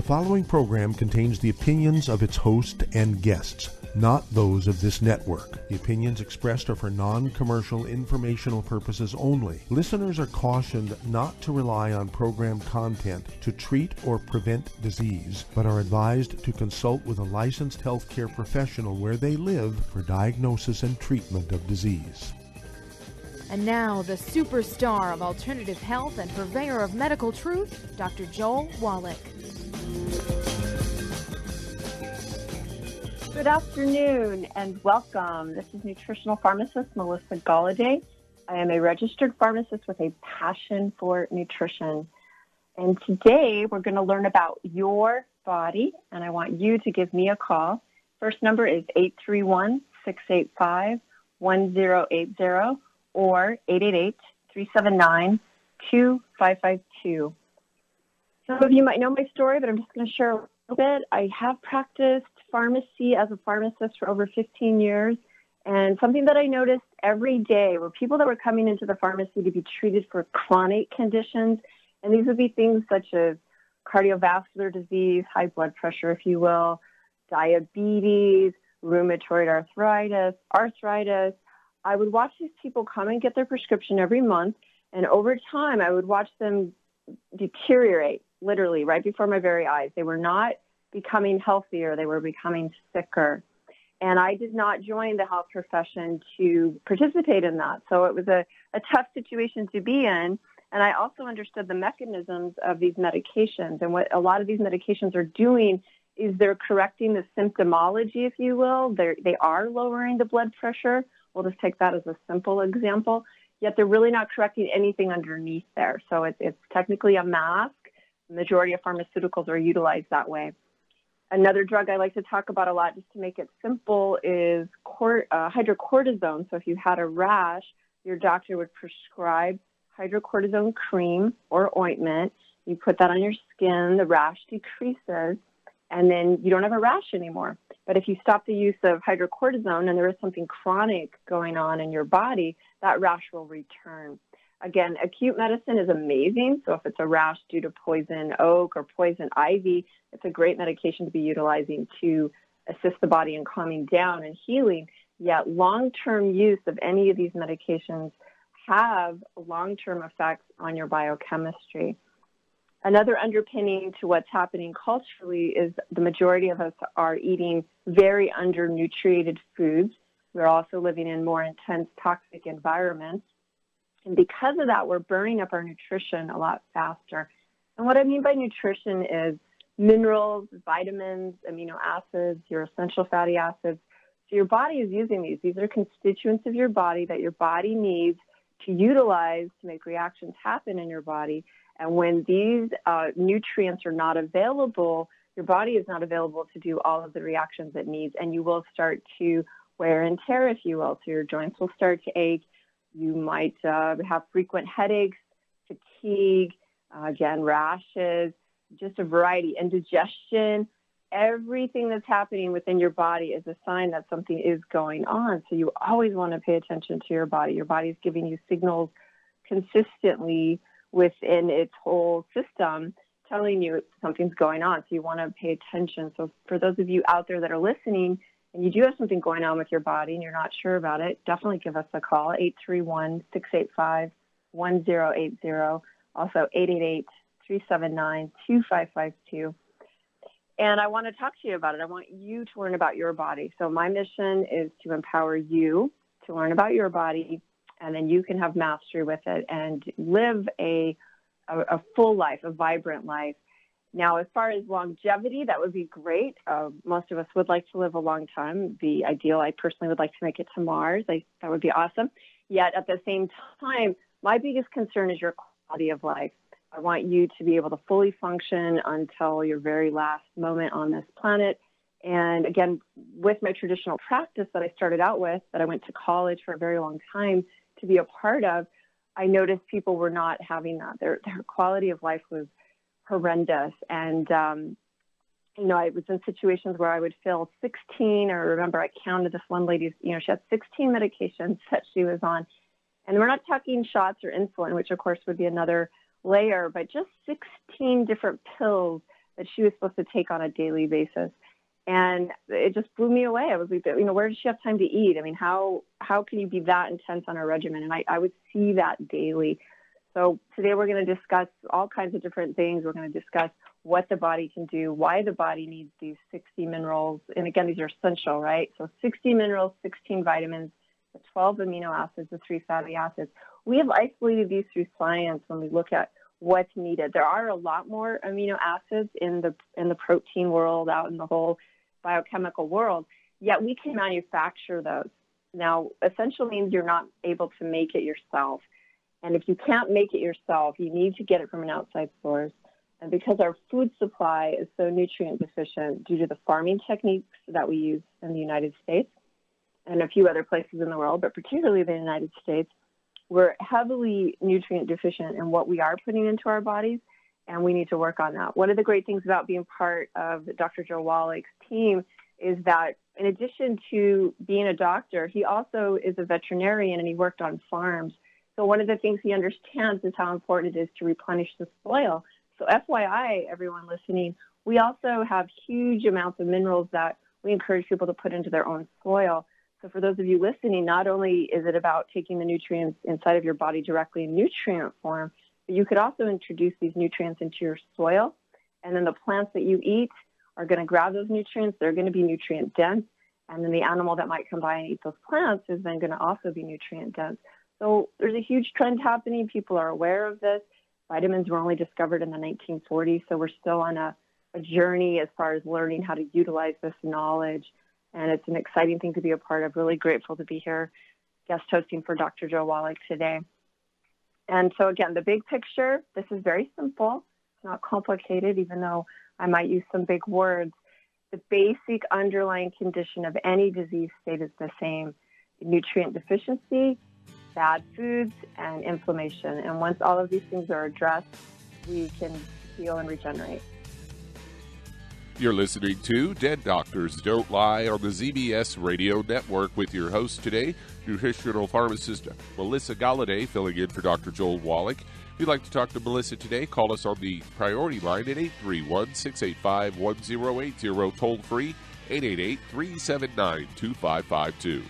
following program contains the opinions of its host and guests, not those of this network. The opinions expressed are for non-commercial informational purposes only. Listeners are cautioned not to rely on program content to treat or prevent disease, but are advised to consult with a licensed healthcare professional where they live for diagnosis and treatment of disease. And now, the superstar of alternative health and purveyor of medical truth, Dr. Joel Wallach. Good afternoon and welcome. This is Nutritional Pharmacist Melissa Golladay. I am a registered pharmacist with a passion for nutrition. And today we're going to learn about your body, and I want you to give me a call. First number is 831-685-1080 or 888-379-2552. Some of you might know my story, but I'm just going to share a little bit. I have practiced pharmacy as a pharmacist for over 15 years, and something that I noticed every day were people that were coming into the pharmacy to be treated for chronic conditions, and these would be things such as cardiovascular disease, high blood pressure, if you will, diabetes, rheumatoid arthritis. I would watch these people come and get their prescription every month, and over time I would watch them deteriorate, literally, right before my very eyes. They were not becoming healthier, they were becoming sicker. And I did not join the health profession to participate in that. So it was a tough situation to be in. And I also understood the mechanisms of these medications. And what a lot of these medications are doing is they're correcting the symptomology, if you will. They are lowering the blood pressure. We'll just take that as a simple example. Yet they're really not correcting anything underneath there. So it's technically a mask. The majority of pharmaceuticals are utilized that way. Another drug I like to talk about a lot, just to make it simple, is hydrocortisone. So if you had a rash, your doctor would prescribe hydrocortisone cream or ointment. You put that on your skin, the rash decreases, and then you don't have a rash anymore. But if you stop the use of hydrocortisone and there is something chronic going on in your body, that rash will return. Again, acute medicine is amazing. So if it's a rash due to poison oak or poison ivy, it's a great medication to be utilizing to assist the body in calming down and healing. Yet long-term use of any of these medications have long-term effects on your biochemistry. Another underpinning to what's happening culturally is the majority of us are eating very undernutriated foods. We're also living in more intense toxic environments. And because of that, we're burning up our nutrition a lot faster. And what I mean by nutrition is minerals, vitamins, amino acids, your essential fatty acids. So your body is using these. These are constituents of your body that your body needs to utilize to make reactions happen in your body. And when these nutrients are not available, your body is not available to do all of the reactions it needs, and you will start to wear and tear, if you will. So your joints will start to ache. You might have frequent headaches, fatigue, again, rashes, just a variety, indigestion. Everything that's happening within your body is a sign that something is going on. So you always want to pay attention to your body. Your body is giving you signals consistently within its whole system telling you something's going on. So you want to pay attention. So for those of you out there that are listening and you do have something going on with your body and you're not sure about it, definitely give us a call, 831-685-1080, also 888-379-2552. And I want to talk to you about it. I want you to learn about your body. So my mission is to empower you to learn about your body, and then you can have mastery with it and live a full life, a vibrant life. Now, as far as longevity, that would be great. Most of us would like to live a long time. The ideal, I personally would like to make it to Mars. That would be awesome. Yet at the same time, my biggest concern is your quality of life. I want you to be able to fully function until your very last moment on this planet. And again, with my traditional practice that I started out with, that I went to college for a very long time to be a part of, I noticed people were not having that. Their quality of life was horrendous. And, I was in situations where I would fill 16, or remember I counted this one lady, she had 16 medications that she was on. And we're not talking shots or insulin, which of course would be another layer, but just 16 different pills that she was supposed to take on a daily basis. And it just blew me away. I was like, where does she have time to eat? I mean, how can you be that intense on a regimen? And I would see that daily. So today we're going to discuss all kinds of different things. We're going to discuss what the body can do, why the body needs these 60 minerals. And again, these are essential, right? So 60 minerals, 16 vitamins, the 12 amino acids, the 3 fatty acids. We have isolated these through science when we look at what's needed. There are a lot more amino acids in the protein world, out in the whole biochemical world, yet we can manufacture those. Now, essential means you're not able to make it yourself. And if you can't make it yourself, you need to get it from an outside source. And because our food supply is so nutrient deficient due to the farming techniques that we use in the United States and a few other places in the world, but particularly the United States, we're heavily nutrient deficient in what we are putting into our bodies, and we need to work on that. One of the great things about being part of Dr. Joe Wallach's team is that in addition to being a doctor, he also is a veterinarian and he worked on farms. So one of the things he understands is how important it is to replenish the soil. So FYI, everyone listening, we also have huge amounts of minerals that we encourage people to put into their own soil. So for those of you listening, not only is it about taking the nutrients inside of your body directly in nutrient form, but you could also introduce these nutrients into your soil. And then the plants that you eat are going to grab those nutrients. They're going to be nutrient dense. And then the animal that might come by and eat those plants is then going to also be nutrient dense. So there's a huge trend happening. People are aware of this. Vitamins were only discovered in the 1940s, so we're still on a journey as far as learning how to utilize this knowledge. And it's an exciting thing to be a part of. Really grateful to be here guest hosting for Dr. Joe Wallach today. And so again, the big picture, this is very simple. It's not complicated, even though I might use some big words. The basic underlying condition of any disease state is the same: nutrient deficiency, bad foods, and inflammation. And once all of these things are addressed, we can heal and regenerate. You're listening to Dead Doctors Don't Lie on the ZBS Radio Network with your host today, Nutritional Pharmacist Melissa Golladay, filling in for Dr. Joel Wallach. If you'd like to talk to Melissa today, call us on the priority line at 831-685-1080, toll free 888-379-2552.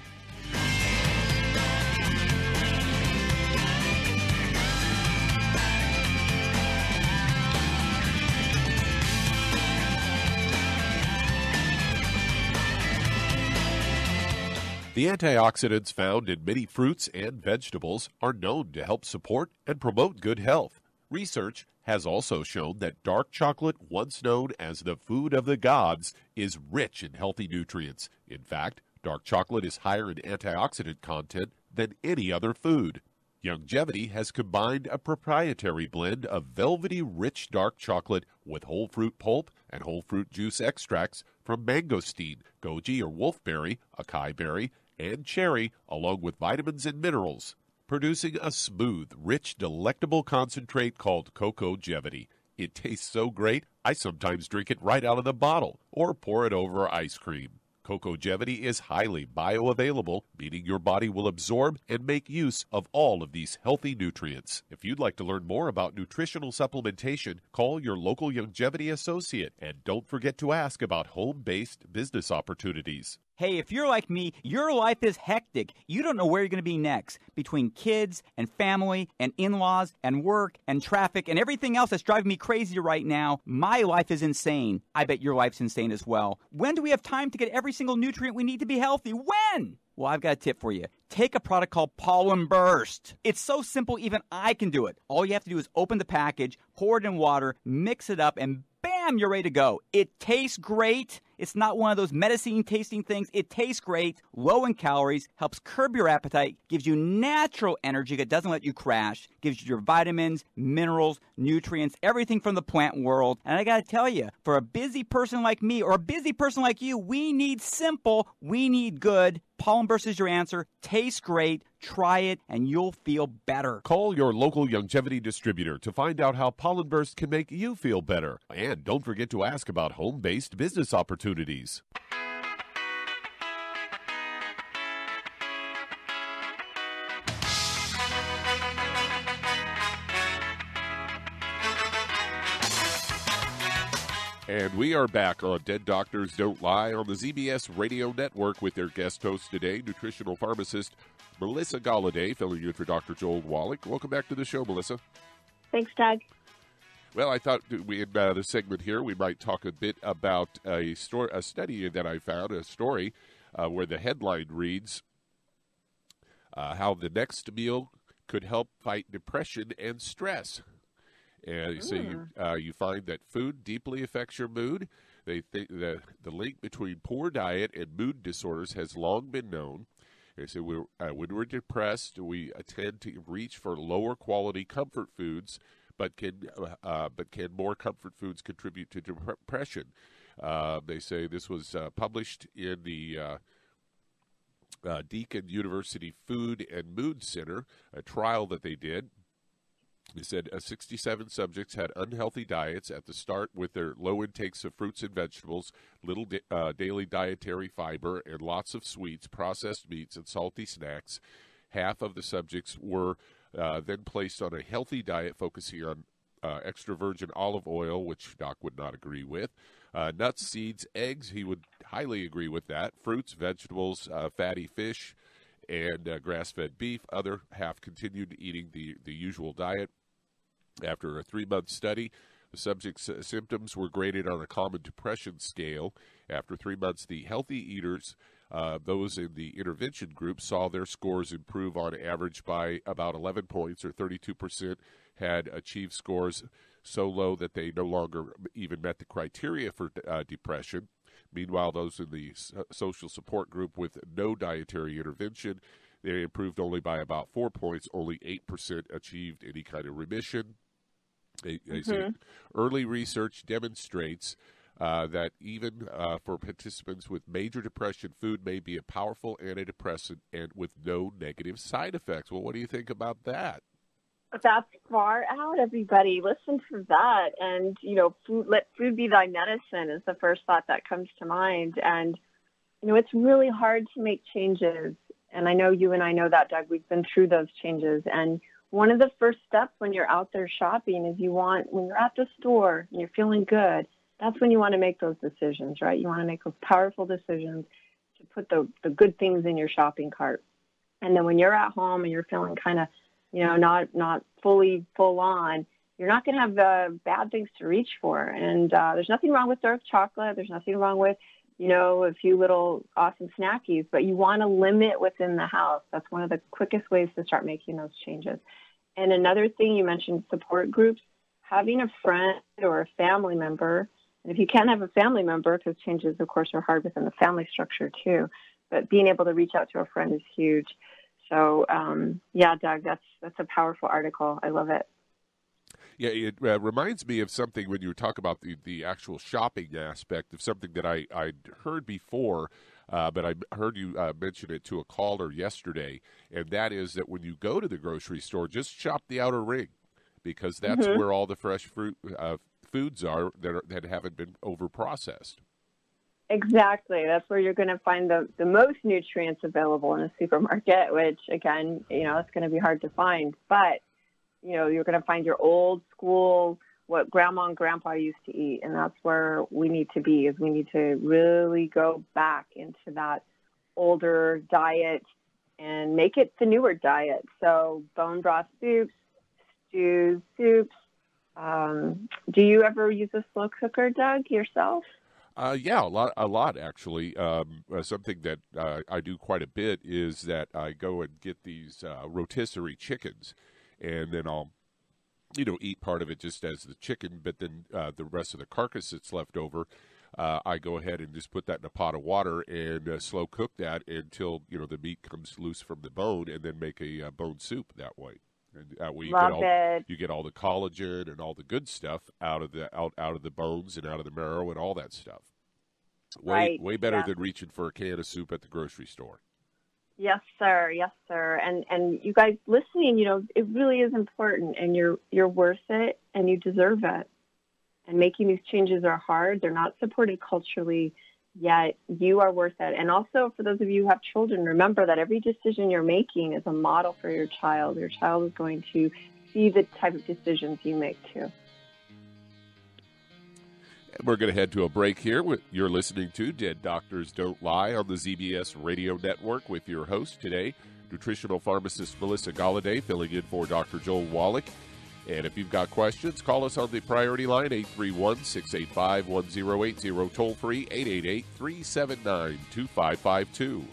The antioxidants found in many fruits and vegetables are known to help support and promote good health. Research has also shown that dark chocolate, once known as the food of the gods, is rich in healthy nutrients. In fact, dark chocolate is higher in antioxidant content than any other food. Longevity has combined a proprietary blend of velvety rich dark chocolate with whole fruit pulp and whole fruit juice extracts from mangosteen, goji or wolfberry, acai berry, and cherry, along with vitamins and minerals, producing a smooth, rich, delectable concentrate called Cocogevity. It tastes so great, I sometimes drink it right out of the bottle or pour it over ice cream. Cocogevity is highly bioavailable, meaning your body will absorb and make use of all of these healthy nutrients. If you'd like to learn more about nutritional supplementation, call your local longevity associate, and don't forget to ask about home-based business opportunities. Hey, if you're like me, your life is hectic. You don't know where you're going to be next. Between kids and family and in-laws and work and traffic and everything else that's driving me crazy right now, my life is insane. I bet your life's insane as well. When do we have time to get every single nutrient we need to be healthy? When? Well, I've got a tip for you. Take a product called Pollen Burst. It's so simple, even I can do it. All you have to do is open the package, pour it in water, mix it up, and bam, you're ready to go. It tastes great. It's not one of those medicine tasting things. It tastes great, low in calories, helps curb your appetite, gives you natural energy that doesn't let you crash, gives you your vitamins, minerals, nutrients, everything from the plant world. And I got to tell you, for a busy person like me or a busy person like you, we need simple, we need good. Pollen Burst is your answer. Tastes great. Try it, and you'll feel better. Call your local longevity distributor to find out how Pollen Burst can make you feel better. And don't forget to ask about home-based business opportunities. And we are back on Dead Doctors Don't Lie on the ZBS Radio Network with their guest host today, nutritional pharmacist Melissa Golladay, filling in for Dr. Joel Wallach. Welcome back to the show, Melissa. Thanks, Doug. Well, I thought we in this segment here we might talk a bit about a study that I found, a story where the headline reads, how the next meal could help fight depression and stress. And so you find that food deeply affects your mood. They think the link between poor diet and mood disorders has long been known. They say when we're depressed, we tend to reach for lower quality comfort foods, but can more comfort foods contribute to depression? They say this was published in the Deakin University Food and Mood Center, a trial that they did. They said 67 subjects had unhealthy diets at the start with their low intakes of fruits and vegetables, little daily dietary fiber, and lots of sweets, processed meats, and salty snacks. Half of the subjects were then placed on a healthy diet focusing on extra virgin olive oil, which Doc would not agree with, nuts, seeds, eggs. He would highly agree with that. Fruits, vegetables, fatty fish, and grass-fed beef. Other half continued eating the usual diet. After a 3-month study, the subjects' symptoms were graded on a common depression scale. After 3 months, the healthy eaters, those in the intervention group, saw their scores improve on average by about 11 points, or 32% had achieved scores so low that they no longer even met the criteria for depression. Meanwhile, those in the social support group with no dietary intervention, they improved only by about 4 points. Only 8% achieved any kind of remission. They say early research demonstrates that even for participants with major depression, food may be a powerful antidepressant and with no negative side effects. Well, what do you think about that? That's far out, everybody. Listen to that. And, let food be thy medicine is the first thought that comes to mind. And, it's really hard to make changes. And I know you and I know that, Doug. We've been through those changes. And one of the first steps when you're out there shopping is when you're at the store and you're feeling good, that's when you want to make those decisions, right? You want to make those powerful decisions to put the good things in your shopping cart. And then when you're at home and you're feeling kind of, not fully full on, you're not going to have bad things to reach for. And there's nothing wrong with dark chocolate. There's nothing wrong with, a few little awesome snackies, but you want to limit within the house. That's one of the quickest ways to start making those changes. And another thing, you mentioned support groups, having a friend or a family member. And if you can't have a family member, because changes, of course, are hard within the family structure too, but being able to reach out to a friend is huge. So, Doug, that's a powerful article. I love it. Yeah, it reminds me of something when you talk about the actual shopping aspect of something that I'd heard before, but I heard you mention it to a caller yesterday, and that is that when you go to the grocery store, just shop the outer ring, because that's where all the fresh foods are that haven't been over-processed. Exactly. That's where you're going to find the most nutrients available in a supermarket, which, again, it's going to be hard to find. But, you're going to find your old school, what grandma and grandpa used to eat. And that's where we need to be, is we need to really go back into that older diet and make it the newer diet. So bone broth soups, stews, soups. Do you ever use a slow cooker, Doug, yourself? Yeah, a lot actually. Something that I do quite a bit is that I go and get these rotisserie chickens, and then I'll, eat part of it just as the chicken, but then the rest of the carcass that's left over, I go ahead and just put that in a pot of water and slow cook that until, the meat comes loose from the bone, and then make a bone soup that way. And that way you get all the collagen and all the good stuff out of the bones and out of the marrow and all that stuff. Way better than reaching for a can of soup at the grocery store. Yes, sir. Yes, sir. And you guys listening, it really is important, and you're worth it, and you deserve it. And making these changes are hard. They're not supported culturally, yet you are worth it. And also, for those of you who have children, remember that every decision you're making is a model for your child. Your child is going to see the type of decisions you make too. We're going to head to a break here. You're listening to Dead Doctors Don't Lie on the ZBS Radio Network with your host today, nutritional pharmacist Melissa Golladay, filling in for Dr. Joel Wallach. And if you've got questions, call us on the priority line, 831-685-1080, toll free, 888-379-2552.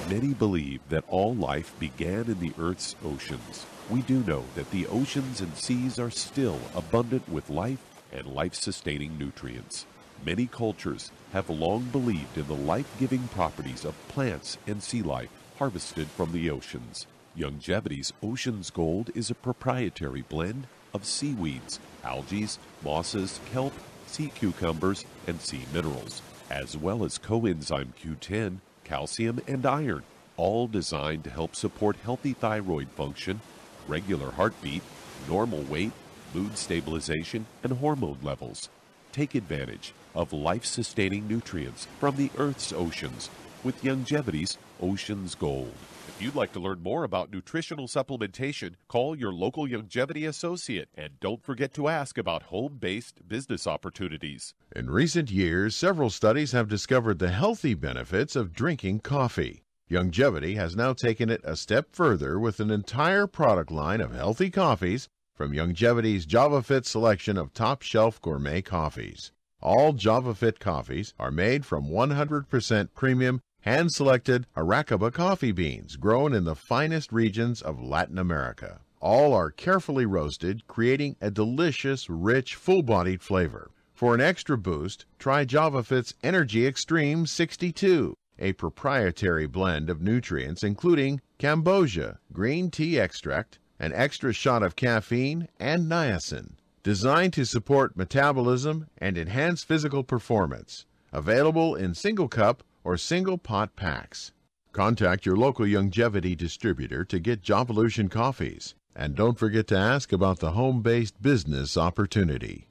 Many believe that all life began in the Earth's oceans. We do know that the oceans and seas are still abundant with life and life-sustaining nutrients. Many cultures have long believed in the life-giving properties of plants and sea life harvested from the oceans. Youngevity's Ocean's Gold is a proprietary blend of seaweeds, algae, mosses, kelp, sea cucumbers, and sea minerals, as well as coenzyme Q10, calcium, and iron, all designed to help support healthy thyroid function, regular heartbeat, normal weight, mood stabilization, and hormone levels. Take advantage of life-sustaining nutrients from the Earth's oceans with Youngevity's Ocean's Gold. If you'd like to learn more about nutritional supplementation, call your local Youngevity associate, and don't forget to ask about home-based business opportunities. In recent years, several studies have discovered the healthy benefits of drinking coffee. Youngevity has now taken it a step further with an entire product line of healthy coffees from Youngevity's JavaFit selection of top-shelf gourmet coffees. All JavaFit coffees are made from 100% premium, hand-selected Arabica coffee beans grown in the finest regions of Latin America. All are carefully roasted, creating a delicious, rich, full-bodied flavor. For an extra boost, try JavaFit's Energy Extreme 62, a proprietary blend of nutrients including Cambogia, green tea extract, an extra shot of caffeine, and niacin, designed to support metabolism and enhance physical performance. Available in single cup or single pot packs. Contact your local Youngevity distributor to get Jovolution coffees. And don't forget to ask about the home-based business opportunity.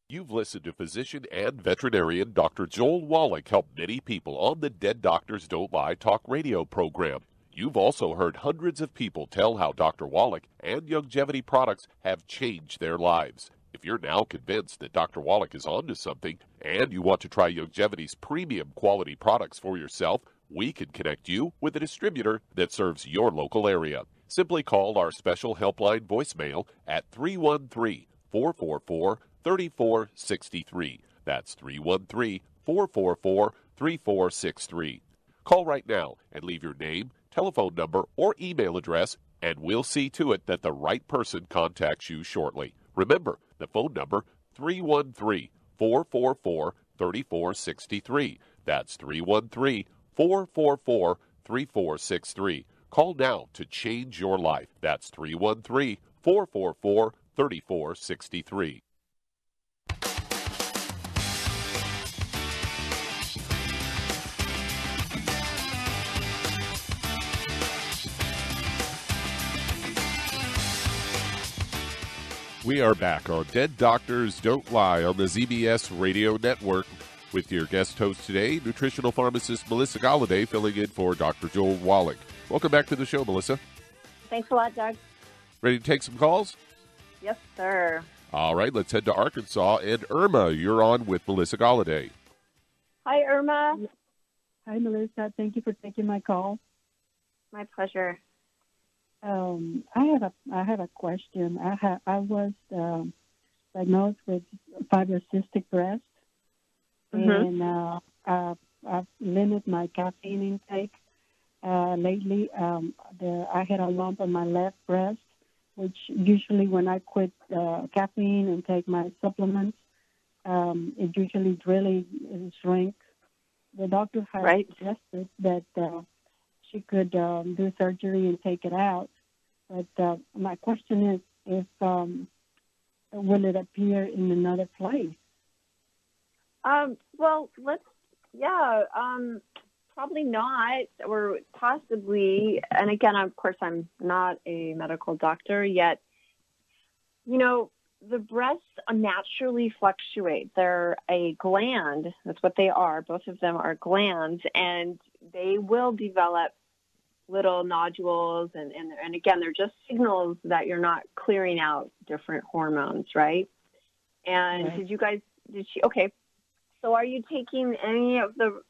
You've listened to physician and veterinarian Dr. Joel Wallach help many people on the Dead Doctors Don't Lie talk radio program. You've also heard hundreds of people tell how Dr. Wallach and Youngevity products have changed their lives. If you're now convinced that Dr. Wallach is onto something and you want to try Youngevity's premium quality products for yourself, we can connect you with a distributor that serves your local area. Simply call our special helpline voicemail at 313-444-3463. That's 313-444-3463. Call right now and leave your name, telephone number, or email address, and we'll see to it that the right person contacts you shortly. Remember, the phone number, 313-444-3463. That's 313-444-3463. Call now to change your life. That's 313-444-3463. We are back on Dead Doctors Don't Lie on the ZBS Radio Network with your guest host today, nutritional pharmacist Melissa Golladay, filling in for Dr. Joel Wallach. Welcome back to the show, Melissa. Thanks a lot, Doug. Ready to take some calls? Yes, sir. All right, let's head to Arkansas. And Irma, you're on with Melissa Golladay. Hi, Irma. Hi, Melissa. Thank you for taking my call. My pleasure. I have a question. I was diagnosed with fibrocystic breast, and I've limited my caffeine intake. Lately, I had a lump on my left breast, which usually when I quit caffeine and take my supplements, it usually really shrinks. The doctor has suggested that she could do surgery and take it out. But my question is, if will it appear in another place? Well, probably not, or possibly. And again, of course, I'm not a medical doctor yet. The breasts naturally fluctuate. They're a gland. That's what they are. Both of them are glands, and they will develop little nodules. And again, they're just signals that you're not clearing out different hormones, right? And Right. Okay. So are you taking any of the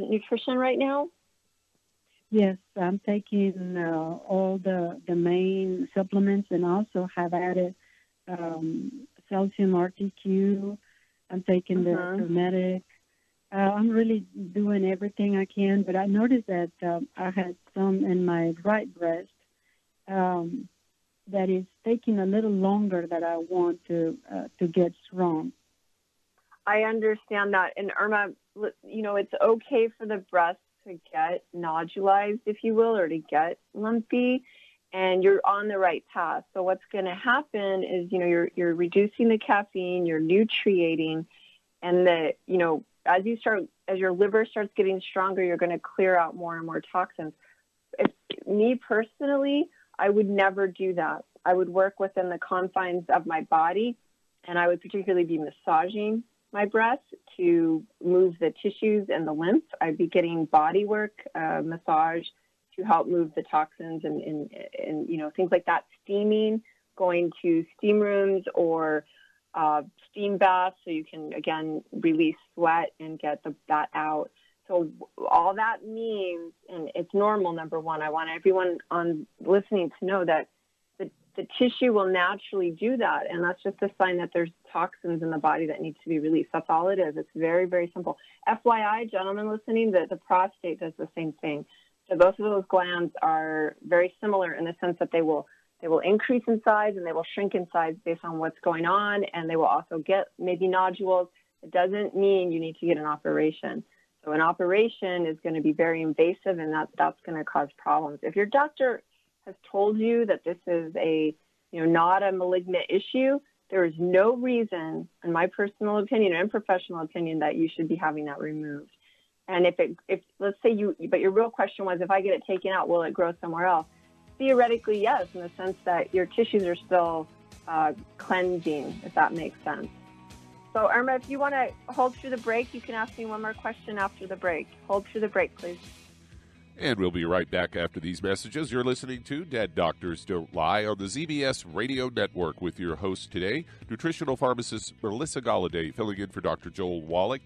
nutrition right now? Yes, I'm taking all the main supplements, and also have added calcium RTQ. I'm taking the hermetic. I'm really doing everything I can, but I noticed that I had some in my right breast that is taking a little longer that I want to get strong. I understand that. And Irma, it's okay for the breast to get nodulized, if you will, or to get lumpy, and you're on the right path. So what's going to happen is, you're reducing the caffeine, you're nutriating, and as your liver starts getting stronger, you're going to clear out more and more toxins. Me personally, I would never do that. I would work within the confines of my body, and I would particularly be massaging my breast to move the tissues and the lymph. I'd be getting body work, massage to help move the toxins and things like that. Steaming, going to steam rooms or steam baths so you can, again, release sweat and get that out. So all that means, and it's normal, number one, I want everyone on listening to know that the tissue will naturally do that, and that's just a sign that there's toxins in the body that need to be released. That's all it is. It's very, very simple. FYI, gentlemen listening, the prostate does the same thing. So both of those glands are very similar in the sense that they will increase in size and they will shrink in size based on what's going on, and they will also get maybe nodules. It doesn't mean you need to get an operation. So an operation is going to be very invasive, and that's going to cause problems. If your doctor has told you that this is not a malignant issue, there is no reason, in my personal opinion and professional opinion, that you should be having that removed. And if let's say but your real question was, if I get it taken out, will it grow somewhere else? Theoretically, yes, in the sense that your tissues are still cleansing, if that makes sense. So, Irma, if you want to hold through the break, you can ask me one more question after the break. Hold through the break, please. And we'll be right back after these messages. You're listening to Dead Doctors Don't Lie on the ZBS Radio Network with your host today, nutritional pharmacist Melissa Golladay, filling in for Dr. Joel Wallach.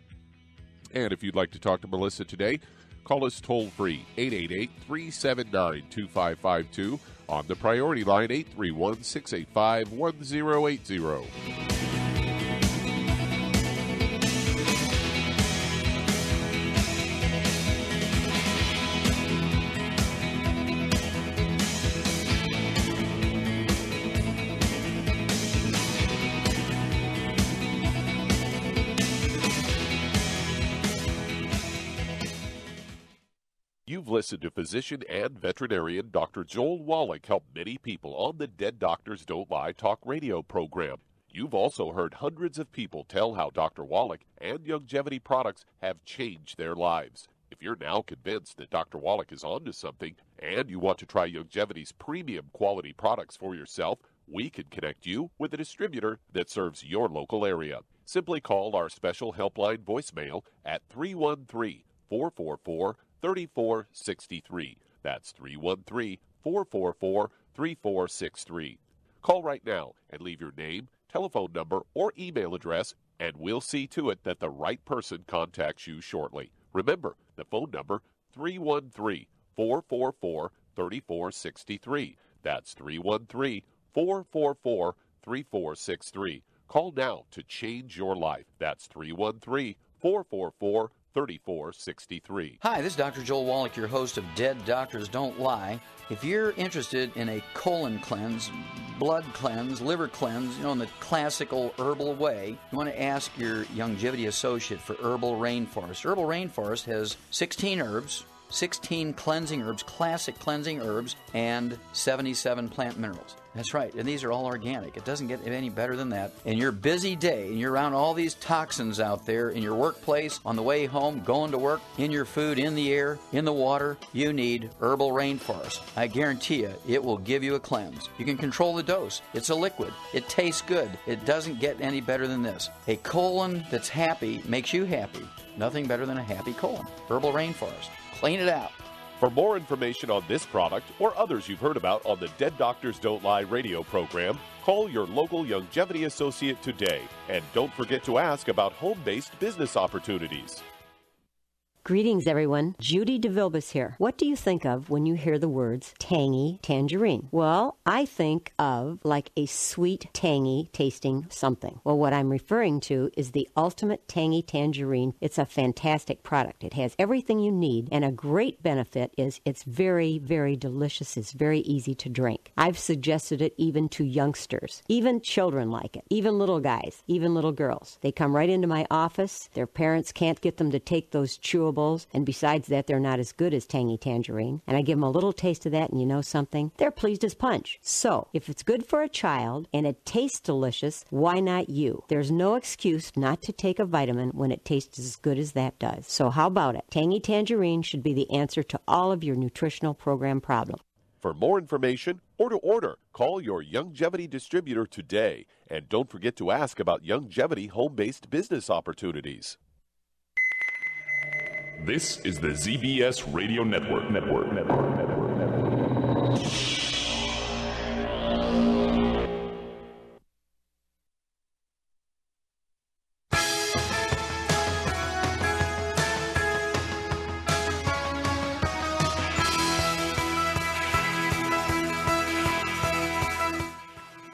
And if you'd like to talk to Melissa today, call us toll-free, 888-379-2552, on the priority line, 831-685-1080. You've listened to physician and veterinarian Dr. Joel Wallach help many people on the Dead Doctors Don't Lie talk radio program. You've also heard hundreds of people tell how Dr. Wallach and Youngevity products have changed their lives. If you're now convinced that Dr. Wallach is onto something and you want to try Youngevity's premium quality products for yourself, we can connect you with a distributor that serves your local area. Simply call our special helpline voicemail at 313-444-3463. That's 313-444-3463. Call right now and leave your name, telephone number, or email address, and we'll see to it that the right person contacts you shortly. Remember, the phone number, 313-444-3463. That's 313-444-3463. Call now to change your life. That's 313-444-3463. Hi, this is Dr. Joel Wallach, your host of Dead Doctors Don't Lie. If you're interested in a colon cleanse, blood cleanse, liver cleanse, in the classical herbal way, you want to ask your Youngevity associate for Herbal Rainforest. Herbal Rainforest has 16 herbs, 16 cleansing herbs, classic cleansing herbs, and 77 plant minerals. That's right, and these are all organic. It doesn't get any better than that. In your busy day, and you're around all these toxins out there, in your workplace, on the way home, going to work, in your food, in the air, in the water, you need Herbal Rainforest. I guarantee you, it will give you a cleanse. You can control the dose. It's a liquid. It tastes good. It doesn't get any better than this. A colon that's happy makes you happy. Nothing better than a happy colon. Herbal Rainforest. Clean it out. For more information on this product or others you've heard about on the Dead Doctors Don't Lie radio program, call your local Longevity associate today. And don't forget to ask about home-based business opportunities. Greetings, everyone. Judy DeVilbus here. What do you think of when you hear the words tangy tangerine? Well, I think of like a sweet, tangy tasting something. Well, what I'm referring to is the Ultimate Tangy Tangerine. It's a fantastic product. It has everything you need, and a great benefit is it's very, very delicious. It's very easy to drink. I've suggested it even to youngsters. Even children like it. Even little guys. Even little girls. They come right into my office. Their parents can't get them to take those chewables, and besides that, they're not as good as Tangy Tangerine. And I give them a little taste of that, and you know something? They're pleased as punch. So, if it's good for a child and it tastes delicious, why not you? There's no excuse not to take a vitamin when it tastes as good as that does. So how about it? Tangy Tangerine should be the answer to all of your nutritional program problems. For more information or to order, call your Longevity distributor today. And don't forget to ask about Longevity home-based business opportunities. This is the ZBS Radio Network.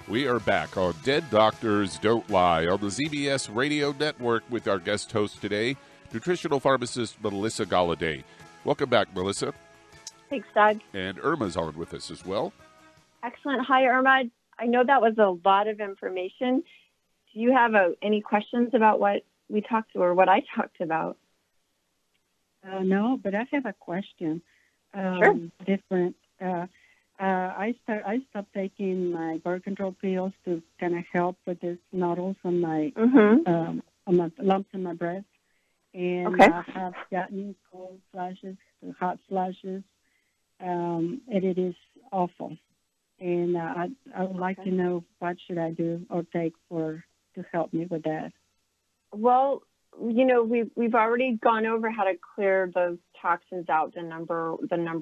We are back on Dead Doctors Don't Lie on the ZBS Radio Network with our guest host today, Nutritional Pharmacist Melissa Golladay. Welcome back, Melissa. Thanks, Doug. And Irma's on with us as well. Excellent. Hi, Irma. I know that was a lot of information. Do you have any questions about what we talked or what I talked about? No, but I have a question. Sure. Different. I stopped taking my birth control pills to kind of help with these nodules on my lumps in my breast. And okay. I have gotten cold flashes, hot flashes, and it is awful. And I would like to know what should I do or take to help me with that. Well, you know, we've already gone over how to clear those toxins out the number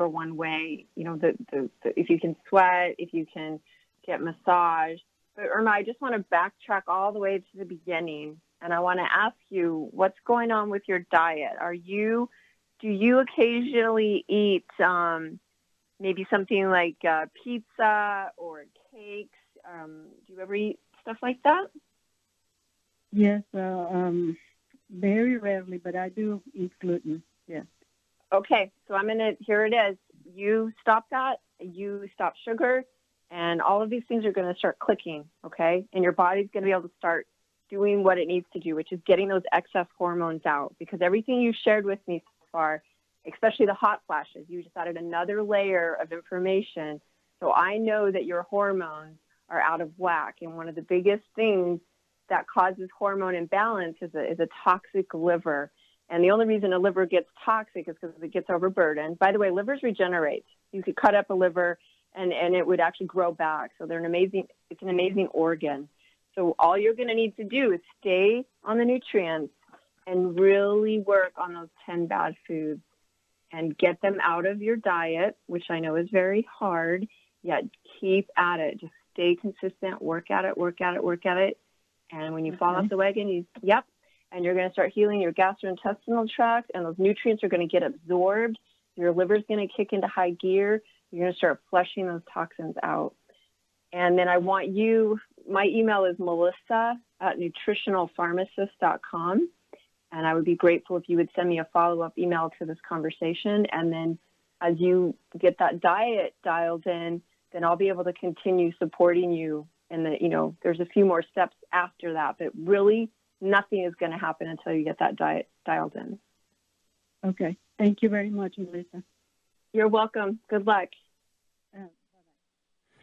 one way. You know, the if you can sweat, if you can get massage. But Irma, I just want to backtrack all the way to the beginning. And I want to ask you, what's going on with your diet? Do you occasionally eat maybe something like pizza or cakes? Do you ever eat stuff like that? Yes, very rarely, but I do eat gluten, yes. Okay, so here it is. You stop that, you stop sugar, and all of these things are going to start clicking, okay? And your body's going to be able to start doing what it needs to do, which is getting those excess hormones out. Because everything you shared with me so far, especially the hot flashes, you just added another layer of information. So I know that your hormones are out of whack. And one of the biggest things that causes hormone imbalance is a toxic liver. And the only reason a liver gets toxic is because it gets overburdened. By the way, livers regenerate. You could cut up a liver and it would actually grow back. So it's an amazing organ. So all you're going to need to do is stay on the nutrients and really work on those 10 bad foods and get them out of your diet, which I know is very hard, yet keep at it. Just stay consistent, work at it. And when you fall off the wagon, and you're going to start healing your gastrointestinal tract, and those nutrients are going to get absorbed. Your liver's going to kick into high gear. You're going to start flushing those toxins out. And then I want my email is melissa@nutritionalpharmacist.com. And I would be grateful if you would send me a follow-up email to this conversation. And then as you get that diet dialed in, then I'll be able to continue supporting you. And there's a few more steps after that, but really nothing is going to happen until you get that diet dialed in. Okay. Thank you very much, Melissa. You're welcome. Good luck.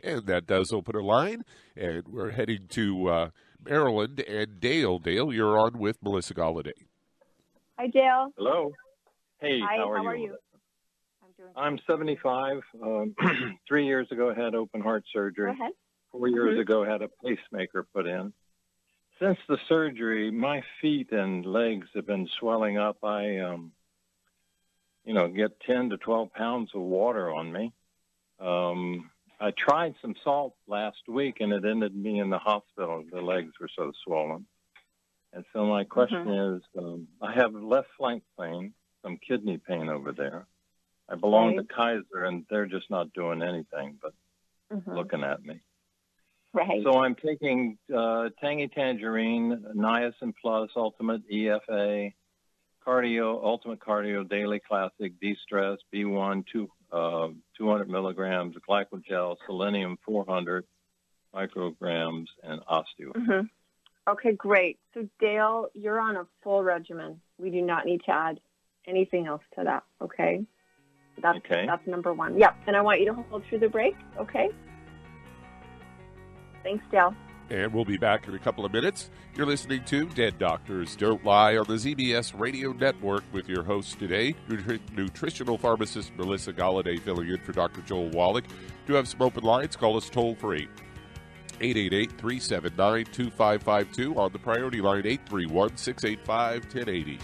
And that does open a line, and we're heading to Maryland and Dale. Dale, you're on with Melissa Golladay. Hi, Dale. Hello. Hey, Hi, how are you? I'm 75. 3 years ago, had open heart surgery. Go ahead. 4 years ago, had a pacemaker put in. Since the surgery, my feet and legs have been swelling up. I, get 10 to 12 pounds of water on me. I tried some salt last week, and it ended me in the hospital. The legs were so swollen. And so my question is, I have left flank pain, some kidney pain over there. I belong to Kaiser, and they're just not doing anything but looking at me. Right. So I'm taking Tangy Tangerine, Niacin Plus, Ultimate EFA, Cardio, Ultimate Cardio, Daily Classic, De-Stress, B1, 200 milligrams, Glycogel, Selenium 400 micrograms, and Osteo. Okay, great. So, Dale, you're on a full regimen. We do not need to add anything else to that, okay? That's number one. Yep, and I want you to hold through the break, okay? Thanks, Dale. And we'll be back in a couple of minutes. You're listening to Dead Doctors Don't Lie on the ZBS Radio Network with your host today, nutritional pharmacist Melissa Golladay, filling in for Dr. Joel Wallach. Do have some open lines. Call us toll-free. 888-379-2552 on the priority line 831-685-1080.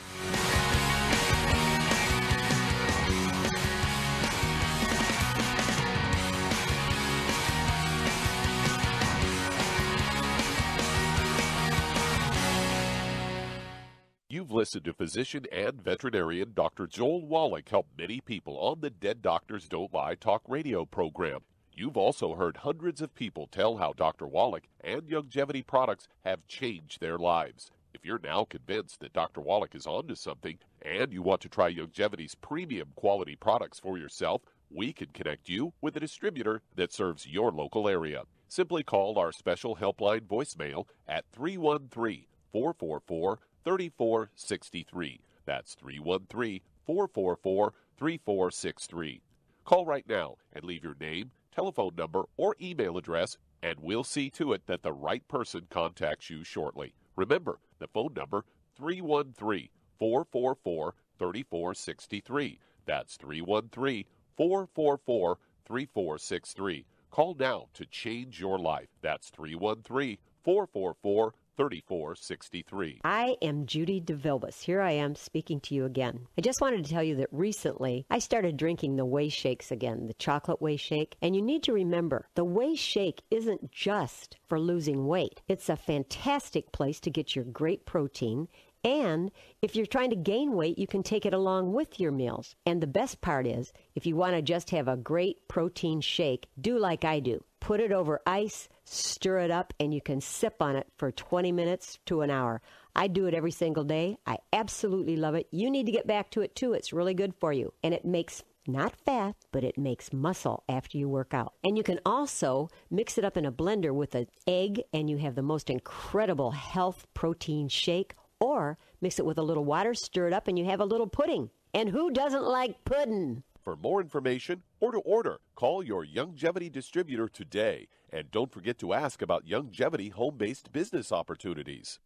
You've listened to physician and veterinarian Dr. Joel Wallach help many people on the Dead Doctors Don't Lie talk radio program. You've also heard hundreds of people tell how Dr. Wallach and Youngevity products have changed their lives. If you're now convinced that Dr. Wallach is onto something and you want to try Youngevity's premium quality products for yourself, we can connect you with a distributor that serves your local area. Simply call our special helpline voicemail at 313-444-3463. That's 313-444-3463. Call right now and leave your name, telephone number, or email address, and we'll see to it that the right person contacts you shortly. Remember, the phone number, 313-444-3463. That's 313-444-3463. Call now to change your life. That's 313-444-3463. 3463. I am Judy DeVilbus. Here I am speaking to you again. I just wanted to tell you that recently I started drinking the Whey Shakes again, the chocolate Whey Shake. And you need to remember, the Whey Shake isn't just for losing weight. It's a fantastic place to get your great protein. And if you're trying to gain weight, you can take it along with your meals. And the best part is, if you want to just have a great protein shake, do like I do. Put it over ice, stir it up, and you can sip on it for 20 minutes to an hour. I do it every single day. I absolutely love it. You need to get back to it, too. It's really good for you. And it makes not fat, but it makes muscle after you work out. And you can also mix it up in a blender with an egg, and you have the most incredible health protein shake. Or mix it with a little water, stir it up, and you have a little pudding. And who doesn't like pudding? For more information or to order, call your Youngevity distributor today. And don't forget to ask about Youngevity home-based business opportunities.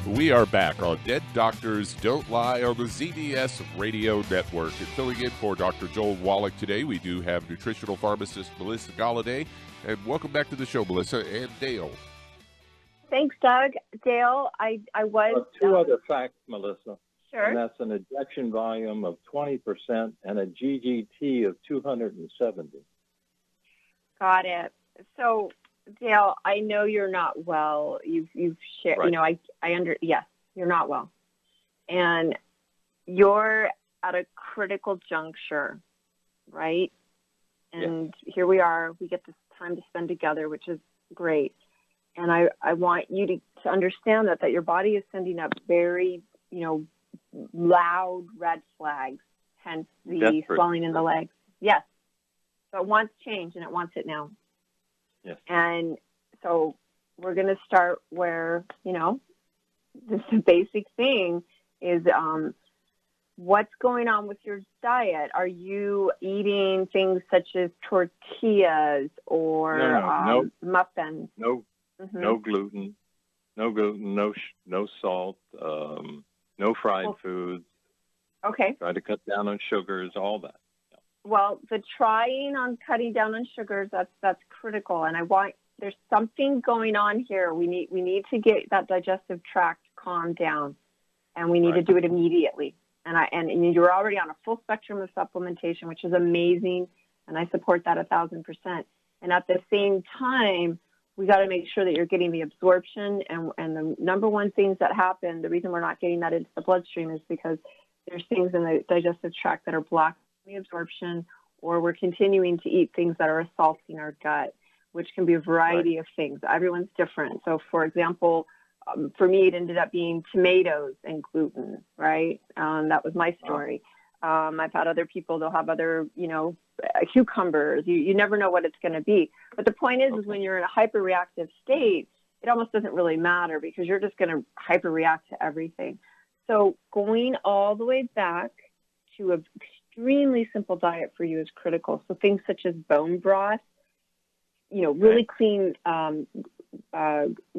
We are back on Dead Doctors Don't Lie on the ZBS Radio Network. And filling in for Dr. Joel Wallach today, we do have nutritional pharmacist Melissa Golladay. And welcome back to the show, Melissa and Dale. Thanks, Doug. Dale, I was... two other facts, Melissa. Sure. And that's an ejection volume of 20% and a GGT of 270. Got it. So... Dale, I know you're not well. You've shared, right. Yes, you're not well. And you're at a critical juncture, right? And here we are. We get this time to spend together, which is great. And I want you to understand that your body is sending up very, loud red flags, hence the swelling in the legs. Yes. So it wants change, and it wants it now. Yes. And so we're going to start where, this basic thing is what's going on with your diet. Are you eating things such as tortillas or muffins? No, no gluten, no salt, no fried foods. Okay. Try to cut down on sugars, all that. Yeah. Well, the trying on cutting down on sugars, that's critical. And there's something going on here. We need to get that digestive tract calmed down, and we need to do it immediately. And you're already on a full spectrum of supplementation, which is amazing, and I support that 1,000%. And at the same time, we got to make sure that you're getting the absorption. And the number one things that happen, the reason we're not getting that into the bloodstream is because there's things in the digestive tract that are blocking the absorption, or we're continuing to eat things that are assaulting our gut, which can be a variety of things. Everyone's different. So, for example, for me, it ended up being tomatoes and gluten, right? That was my story. I've had other people, they'll have other, cucumbers. You never know what it's going to be. But the point is when you're in a hyperreactive state, it almost doesn't really matter because you're just going to hyperreact to everything. So going all the way back to an extremely simple diet for you is critical. So things such as bone broth, really clean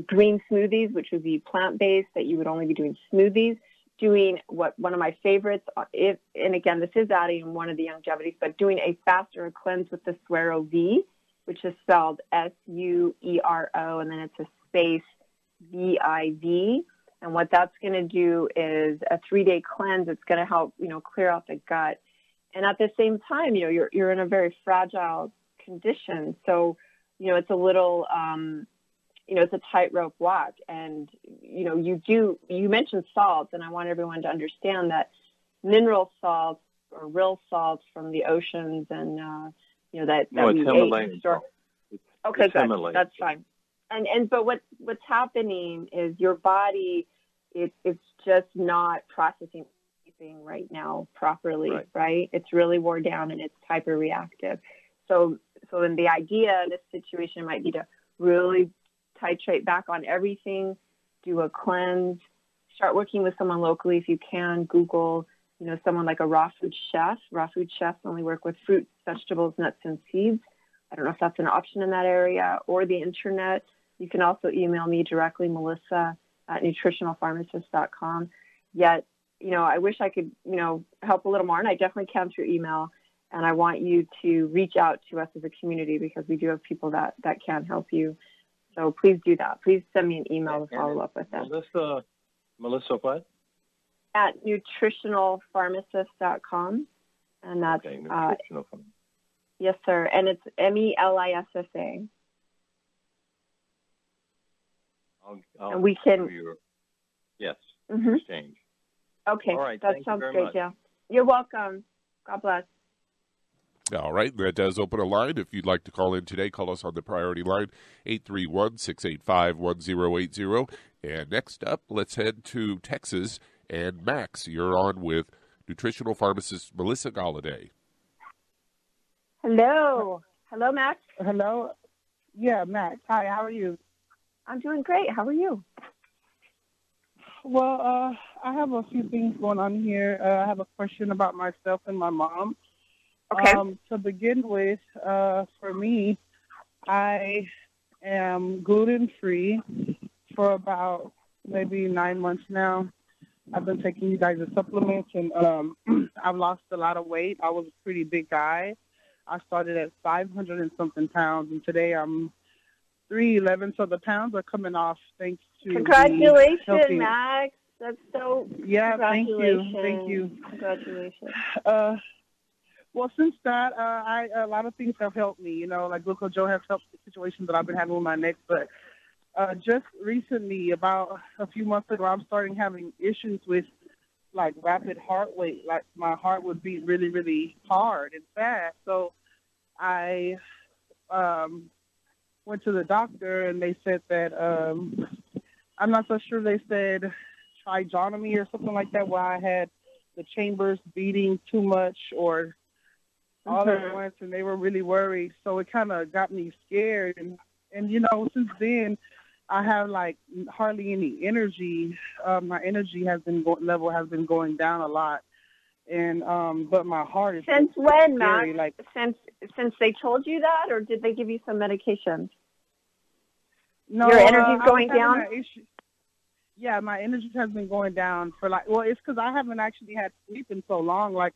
green smoothies, which would be plant-based, that you would only be doing smoothies, doing one of my favorites, and again, this is adding one of the longevities, but doing a fast or a cleanse with the Suero V, which is spelled SUERO, and then it's a space VIV. And what that's going to do is a 3-day cleanse. It's going to help, clear out the gut. And at the same time, you're in a very fragile condition. So, it's a little, it's a tightrope walk. And, you mentioned salts, and I want everyone to understand that mineral salts or real salts from the oceans and, that we ate. Okay, good. That's fine. But what's happening is your body, it's just not processing anything right now properly, right? It's really wore down and it's hyperreactive. So then the idea in this situation might be to really titrate back on everything, do a cleanse, start working with someone locally if you can. Google, someone like a raw food chef. Raw food chefs only work with fruits, vegetables, nuts, and seeds. I don't know if that's an option in that area, or the internet. You can also email me directly, melissa@nutritionalpharmacist.com. Yet, I wish I could, help a little more, and I definitely can through email. And I want you to reach out to us as a community because we do have people that can help you. So please do that. Please send me an email to follow up with that. Melissa what? At nutritionalpharmacist.com. And that's, yes, sir. And it's MELISSA. And we can. Yes. Exchange. Okay. All right. That sounds great, yeah. You're welcome. God bless. All right, that does open a line. If you'd like to call in today, call us on the priority line, 831-685-1080. And next up, let's head to Texas. And Max, you're on with Nutritional Pharmacist Melissa Golladay. Hello. Hello, Max. Hello. Yeah, Max. Hi, how are you? I'm doing great. How are you? Well, I have a few things going on here. I have a question about myself and my mom. Okay. To begin with, for me, I am gluten-free for about maybe 9 months now. I've been taking you guys' supplements, and I've lost a lot of weight. I was a pretty big guy. I started at 500 and something pounds, and today I'm 311. So the pounds are coming off thanks to Congratulations, Max. That's so. Yeah, thank you. Congratulations. Well, since that, a lot of things have helped me. Like Glucojo has helped the situation that I've been having with my neck. But just recently, about a few months ago, I'm starting having issues with like rapid heart rate. Like my heart would beat really, really hard and fast. So I went to the doctor, and they said that I'm not so sure. They said trigonomy or something like that, where I had the chambers beating too much or all at once, and they were really worried. So it kind of got me scared. And you know, since then, I have like hardly any energy. My energy level has been going down a lot. And but my heart is since when, scary. Matt? Since they told you that, or did they give you some medications? No, your energy's going down. Yeah, my energy has been going down for it's because I haven't actually had sleep in so long. Like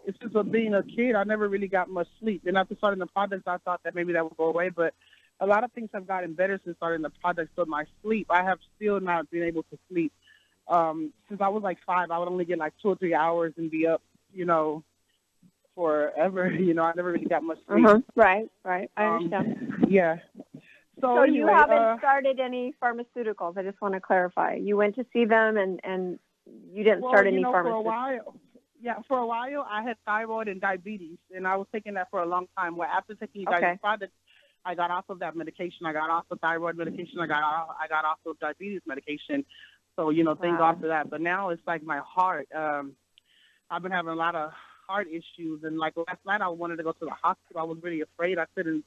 since being a kid, I never really got much sleep. And after starting the projects, I thought that maybe that would go away, but a lot of things have gotten better since starting the projects. But my sleep, I have still not been able to sleep. Since I was like 5, I would only get like 2 or 3 hours and be up, you know, forever. You know, I never really got much sleep. Right. I understand. Yeah. So anyway, you haven't started any pharmaceuticals. I just want to clarify. You went to see them and you didn't start any pharmaceuticals. For a while, I had thyroid and diabetes, and I was taking that for a long time. Well, after taking diabetes products, I got off of that medication. I got off of thyroid medication. I got off of diabetes medication. So, you know, thank God for that. But now it's like my heart. I've been having a lot of heart issues. And like last night, I wanted to go to the hospital. I was really afraid. I couldn't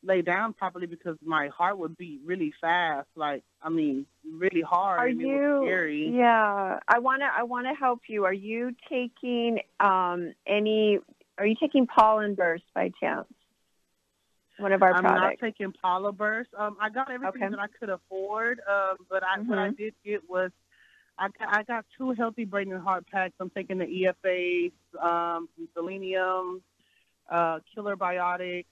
lay down properly because my heart would beat really fast. Like, I mean, really hard. Are and you? It was scary. Yeah. I want to help you. Are you taking Are you taking Pollen Burst by chance? One of our products. I'm not taking Pollen Burst. I got everything that I could afford, but what I did get was I got 2 Healthy Brain and Heart packs. I'm taking the EFA, some selenium, Killer Biotic.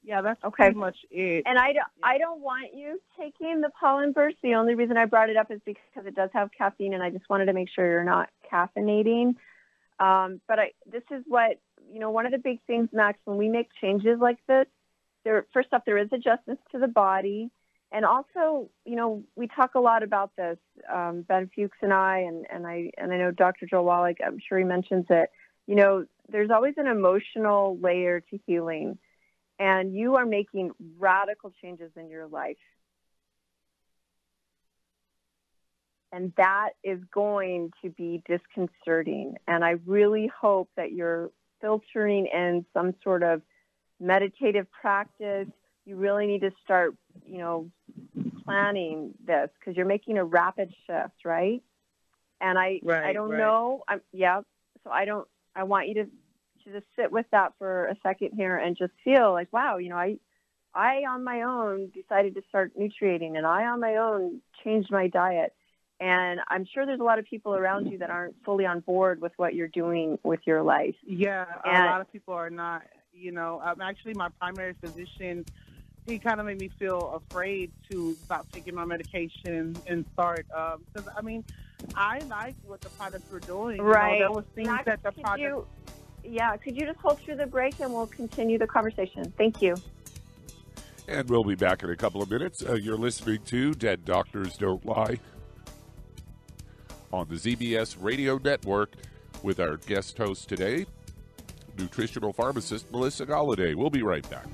Yeah, that's pretty much it. And I don't want you taking the Pollen Burst. The only reason I brought it up is because it does have caffeine, and I just wanted to make sure you're not caffeinating. But this is what, you know, one of the big things, Max, when we make changes like this, first off, there is adjustments to the body. And also, you know, we talk a lot about this, Ben Fuchs and I know Dr. Joel Wallach, I'm sure he mentions it. You know, there's always an emotional layer to healing, and you are making radical changes in your life. And that is going to be disconcerting. And I really hope that you're filtering in some sort of meditative practice. You really need to start, you know, planning this because you're making a rapid shift, right? And I don't know. So I want you to just sit with that for a second here and just feel like, wow, you know, I on my own decided to start nutriating, and I on my own changed my diet. And I'm sure there's a lot of people around you that aren't fully on board with what you're doing with your life. Yeah, a lot of people are not. You know, actually, my primary physician, he kind of made me feel afraid to stop taking my medication and start. Because, I mean, I like what the products were doing. Right. You know, there was things that the products... could you just hold through the break and we'll continue the conversation? Thank you. And we'll be back in a couple of minutes. You're listening to Dead Doctors Don't Lie on the ZBS Radio Network with our guest host today, Nutritional Pharmacist Melissa Golladay. We'll be right back.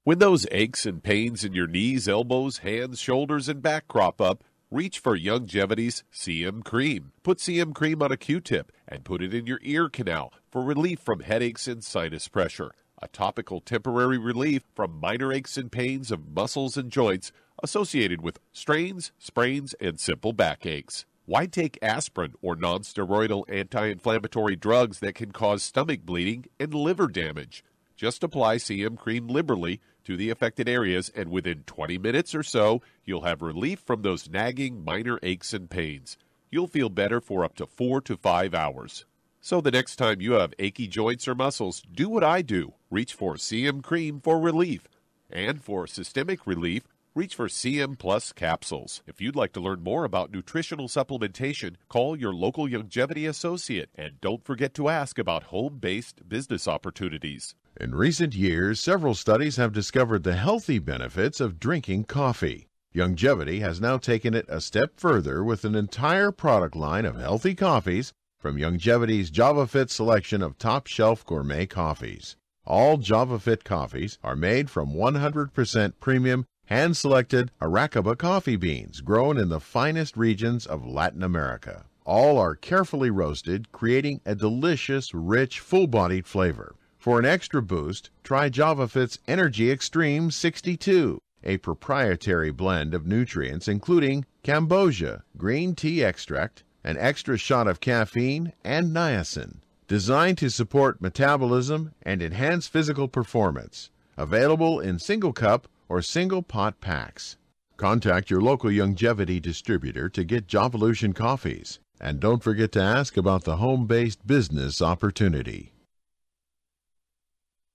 When those aches and pains in your knees, elbows, hands, shoulders, and back crop up, reach for Youngevity's CM Cream. Put CM Cream on a Q-tip and put it in your ear canal for relief from headaches and sinus pressure. A topical temporary relief from minor aches and pains of muscles and joints associated with strains, sprains, and simple backaches. Why take aspirin or non-steroidal anti-inflammatory drugs that can cause stomach bleeding and liver damage? Just apply CM Cream liberally to the affected areas, and within 20 minutes or so, you'll have relief from those nagging minor aches and pains. You'll feel better for up to 4 to 5 hours. So the next time you have achy joints or muscles, do what I do. Reach for CM Cream for relief. And for systemic relief, reach for CM Plus capsules. If you'd like to learn more about nutritional supplementation, call your local longevity associate, and don't forget to ask about home-based business opportunities. In recent years, several studies have discovered the healthy benefits of drinking coffee. Longevity has now taken it a step further with an entire product line of healthy coffees from Longevity's JavaFit selection of top-shelf gourmet coffees. All JavaFit coffees are made from 100% premium, hand-selected Arabica coffee beans grown in the finest regions of Latin America. All are carefully roasted, creating a delicious, rich, full-bodied flavor. For an extra boost, try JavaFit's Energy Extreme 62, a proprietary blend of nutrients including Cambogia, green tea extract, an extra shot of caffeine, and niacin, designed to support metabolism and enhance physical performance. Available in single cup or single pot packs. Contact your local Longevity distributor to get Jovolution coffees. And don't forget to ask about the home-based business opportunity.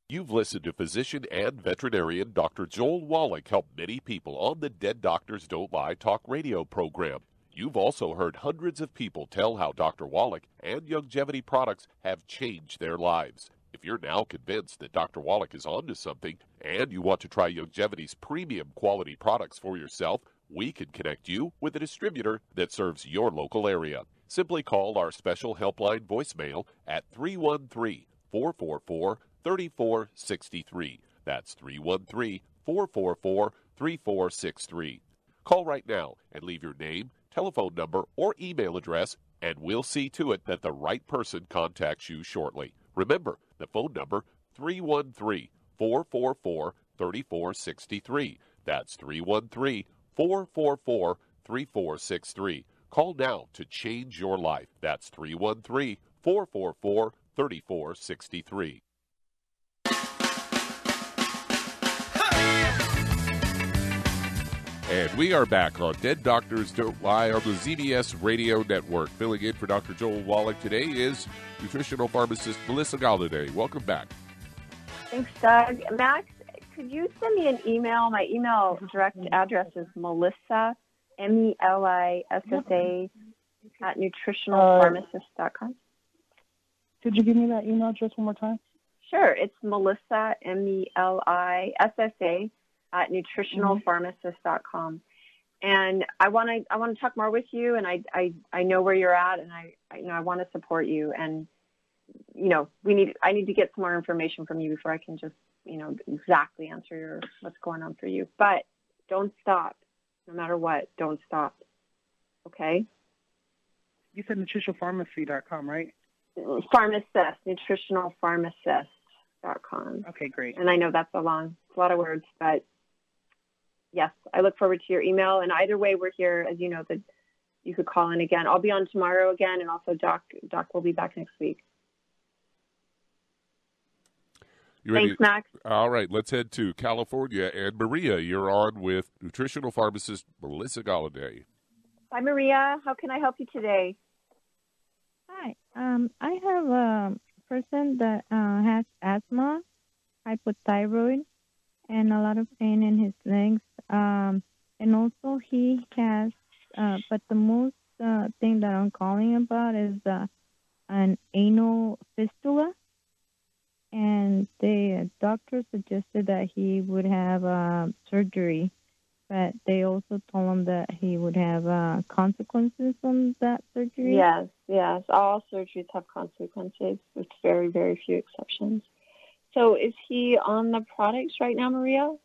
You've listened to physician and veterinarian Dr. Joel Wallach help many people on the Dead Doctors Don't Lie talk radio program. You've also heard hundreds of people tell how Dr. Wallach and Longevity products have changed their lives. If you're now convinced that Dr. Wallach is onto something and you want to try Longevity's premium quality products for yourself, we can connect you with a distributor that serves your local area. Simply call our special helpline voicemail at 313-444-3463. That's 313-444-3463. Call right now and leave your name, telephone number, or email address, and we'll see to it that the right person contacts you shortly. Remember, the phone number, 313-444-3463. That's 313-444-3463. Call now to change your life. That's 313-444-3463. And we are back on Dead Doctors Don't Lie on the ZBS Radio Network. Filling in for Dr. Joel Wallach today is nutritional pharmacist Melissa Golladay. Welcome back. Thanks, Doug. Max, could you send me an email? My email direct address is Melissa, Melissa, at nutritionalpharmacist.com. Could you give me that email address one more time? Sure. It's Melissa, Melissa, at nutritionalpharmacist.com. And I want to talk more with you, and I know where you're at, and I want to support you. And I need to get some more information from you before I can just exactly answer what's going on for you. But don't stop, no matter what. Don't stop. Okay. You said nutritionalpharmacy.com, right? Pharmacist, nutritionalpharmacist.com. Okay, great. And I know that's a lot of words, but yes, I look forward to your email. And either way, we're here, as you know, that you could call in again. I'll be on tomorrow again, and also Doc will be back next week. You ready? Thanks, Max. All right, let's head to California. And Maria, you're on with nutritional pharmacist Melissa Golladay. Hi, Maria. How can I help you today? Hi. I have a person that has asthma, hypothyroid, and a lot of pain in his legs. And also he has, but the most thing that I'm calling about is an anal fistula. And the doctor suggested that he would have surgery, but they also told him that he would have consequences from that surgery. Yes. All surgeries have consequences, with very, very few exceptions. So is he on the products right now, Maria?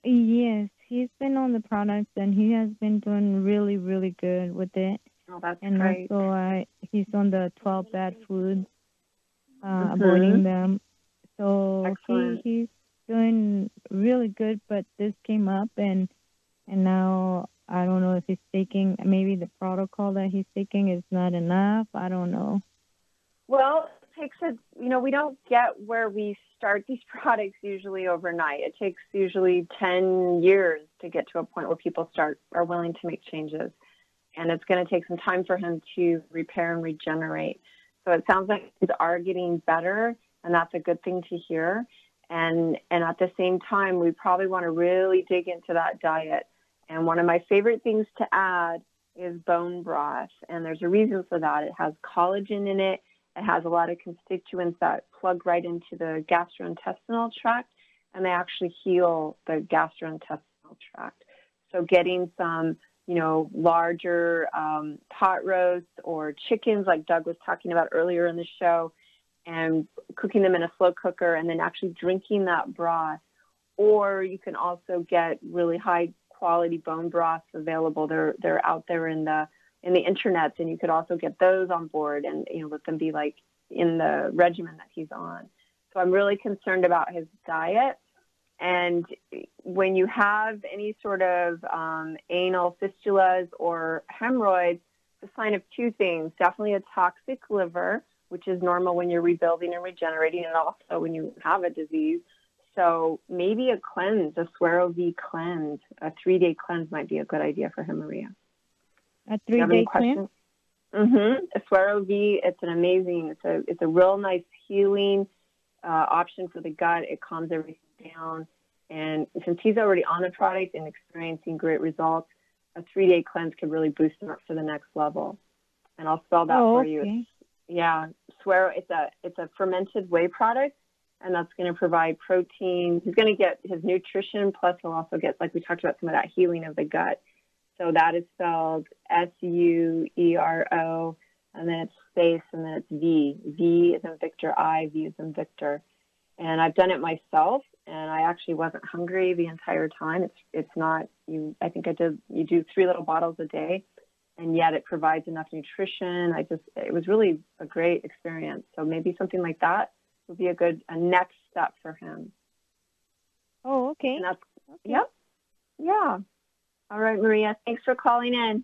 Yes, he's been on the products, and he has been doing really, really good with it. Oh, that's and great. And also he's on the 12 bad foods, avoiding them. So he's doing really good, but this came up, and now I don't know if he's taking, maybe the protocol that he's taking is not enough. I don't know. Well, it takes we don't get where we start these products usually overnight. It takes usually 10 years to get to a point where people are willing to make changes. And it's going to take some time for him to repair and regenerate. So it sounds like things are getting better, and that's a good thing to hear. And at the same time, we probably want to really dig into that diet. And one of my favorite things to add is bone broth. And there's a reason for that. It has collagen in it. It has a lot of constituents that plug right into the gastrointestinal tract, and they actually heal the gastrointestinal tract. So getting some, larger pot roasts or chickens like Doug was talking about earlier in the show, and cooking them in a slow cooker and then actually drinking that broth. Or you can also get really high quality bone broths available. They're out there in the internet, and you could also get those on board and let them be like in the regimen that he's on. So I'm really concerned about his diet. And when you have any sort of anal fistulas or hemorrhoids, it's a sign of two things. Definitely a toxic liver, which is normal when you're rebuilding and regenerating, and also when you have a disease. So maybe a cleanse, a Suero V cleanse, a 3-day cleanse might be a good idea for him, Maria. A 3-day cleanse? A Suero V, it's an amazing, it's a real nice healing option for the gut. It calms everything down. And since he's already on the product and experiencing great results, a 3-day cleanse could really boost him up to the next level. And I'll spell that for you. Suero, it's a fermented whey product, and that's going to provide protein. He's going to get his nutrition, plus he'll also get, like we talked about, some of that healing of the gut. So that is spelled Suero, and then it's space, and then it's V. V is in Victor, I, V is in Victor. And I've done it myself, and I actually wasn't hungry the entire time. It's not, you do 3 little bottles a day, and yet it provides enough nutrition. It was really a great experience. So maybe something like that would be a next step for him. Oh, okay. And that's, okay. Yep. Yeah. All right, Maria, thanks for calling in.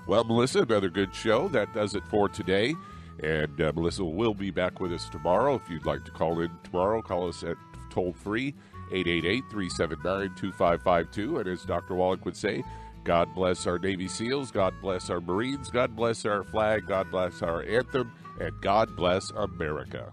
Well, Melissa, another good show. That does it for today. And Melissa will be back with us tomorrow. If you'd like to call in tomorrow, call us at toll-free 888-379-2552. And as Dr. Wallach would say, God bless our Navy SEALs, God bless our Marines, God bless our flag, God bless our anthem, and God bless America.